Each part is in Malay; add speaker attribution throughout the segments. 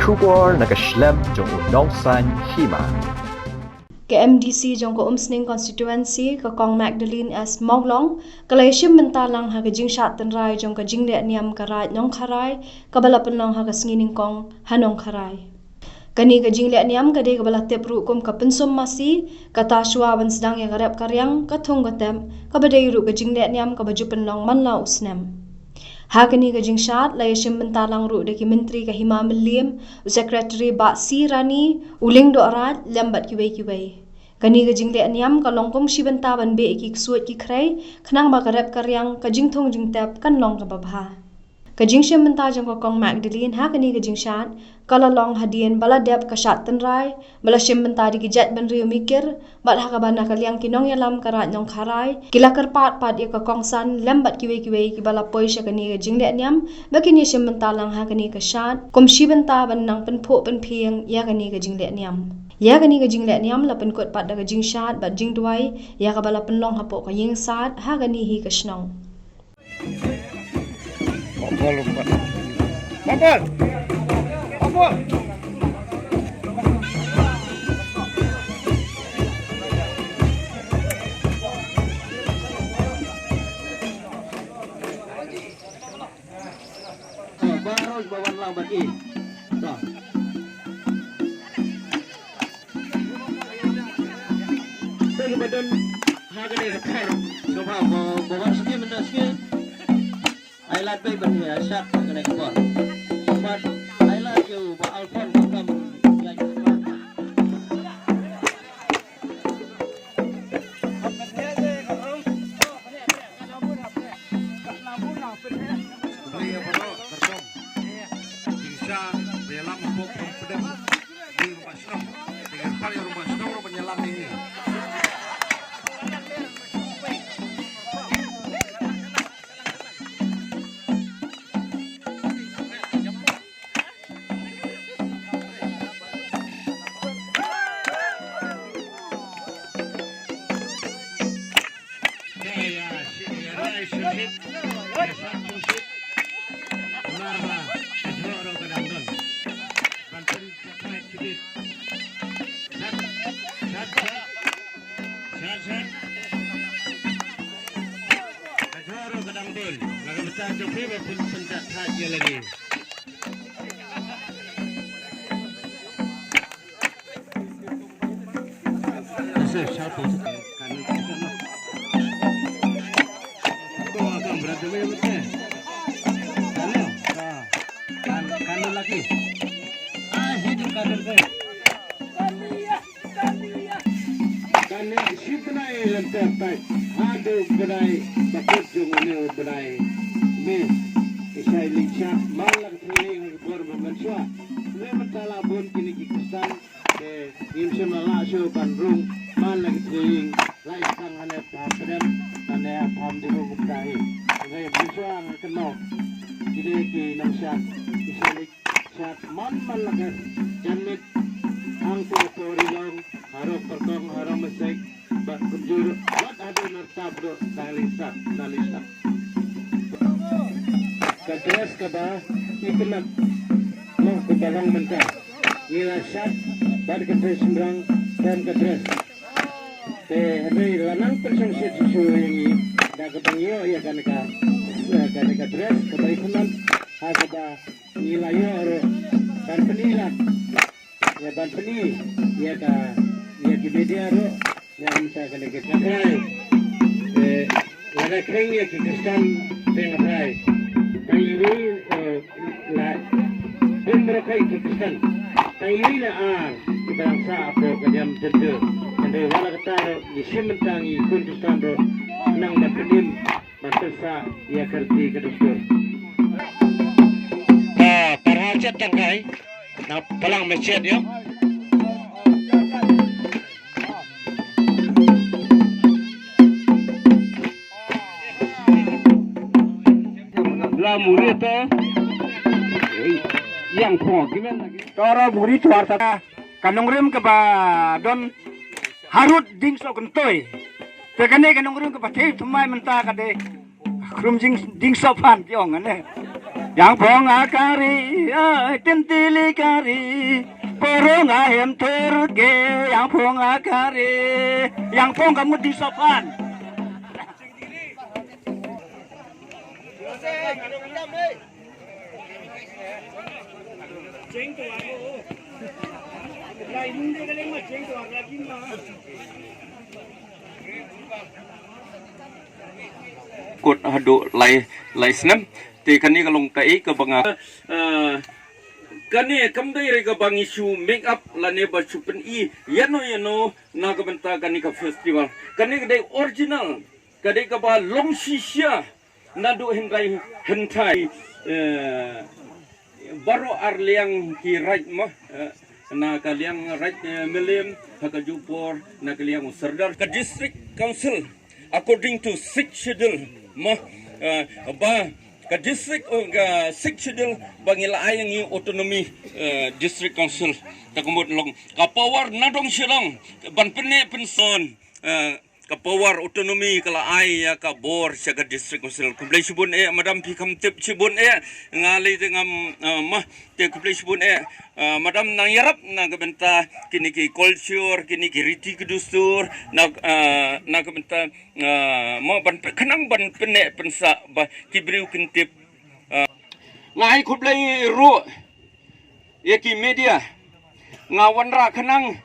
Speaker 1: Shubor nakaslem jong unong san hima.
Speaker 2: Ke MDC jong ko Umsning constituency ka Kong Magdalene S Moglong kalayshim bentalang ha kajing shatan rai jong kajing le niam karai nong kharai kabalapan long ha kasngining kong hanong kharai kani kajing le niam kade kabala tep ru kum kapensum masi kata shwa ban sedang yang garap karyang kathung gatem kabadai ru kajing le niam kabajupen long manla usnem Hakani kajing shat layashim bentalang ru deki menteri kahima melim secretary ba si rani uling do arat lembat kiwei kani kajing le niam kalongkom shi benta ban be ki suat ki krai khnang ba karep karyang kajing thong jing tap kan long ka babha kajing shim benta jong ko Kong Magdalene hakani kajing shat kala long hadien bala dep ka shat tan rai bala shim benta di jet ban riu mikir bat hakabana kalyang kinong yalam karat nong kharai kilakar pat ya ka Kong san lembat kiwei ki bala poisha kani kajing le niam bakini shim benta lang hakani ka shat kom shi benta ban nang pen pho pen phiang ya kani kajing le niam ya kani kajing le niam la pen kot pat da kajing shat bat jing duai ya ka bala pen long hapo ka ying sat ha kani hi ka snong
Speaker 3: Apa? Baru bawa lang bagi. Dah. Bagi badan harga ni repair. Coba bawa sikit benda sikit. I like baby here. Syak kena keluar. But I like you, but Alphon come like Toro buri tuarta kanongrim ke ba don harut ding so kentoy tekane kanongrim ke ba thei thumai menta kade krum ding so phan pyong ane yang phong akari ai tintili kari Koronga hem terke yang ponga kari yang pong kamu di sopan kut hadu lai senam te kani kalong kai ke banga kani kamdai re ka bang isu make up lane ba chupen I yano na ka benta kani ka festival kani dai original kadai ka ba long shisha na do hentai baru arliang ki right mah na kaliang right milim haka jupor na kaliang serdar ka district council according to 6th schedule mah ba ka district ka 6th schedule bangila ayang i autonomy district council takumot long ka power nadong silong ban pene penson ka power autonomy kala ay ka bor sa ka district council kumplay sibun madam pikam tip sibun ngali ngam mah te kumplay sibun madam nang yarap na kabenta kini ki culture kini ki riti kedustur na kabenta mo ban kanang ban pene pensa ba kibriu kintip ngai kumplay ru ki media ngawan ra kanang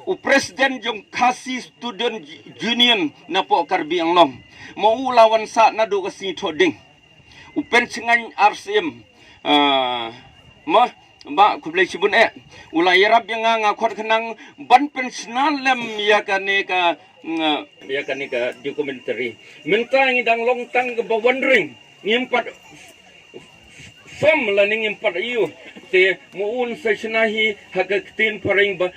Speaker 3: Presiden jong kasi student union na po karbi ang long mau lawan sa na do kasi toding upen singan RCM ma ba kublay sibun ulay yarab yang nga kwat kanang ban pensional lem ya ka documentary mentang idang long tang ba wondering ngimpat fam laning impat iyo te muun sa sinahi hagaktin parang ba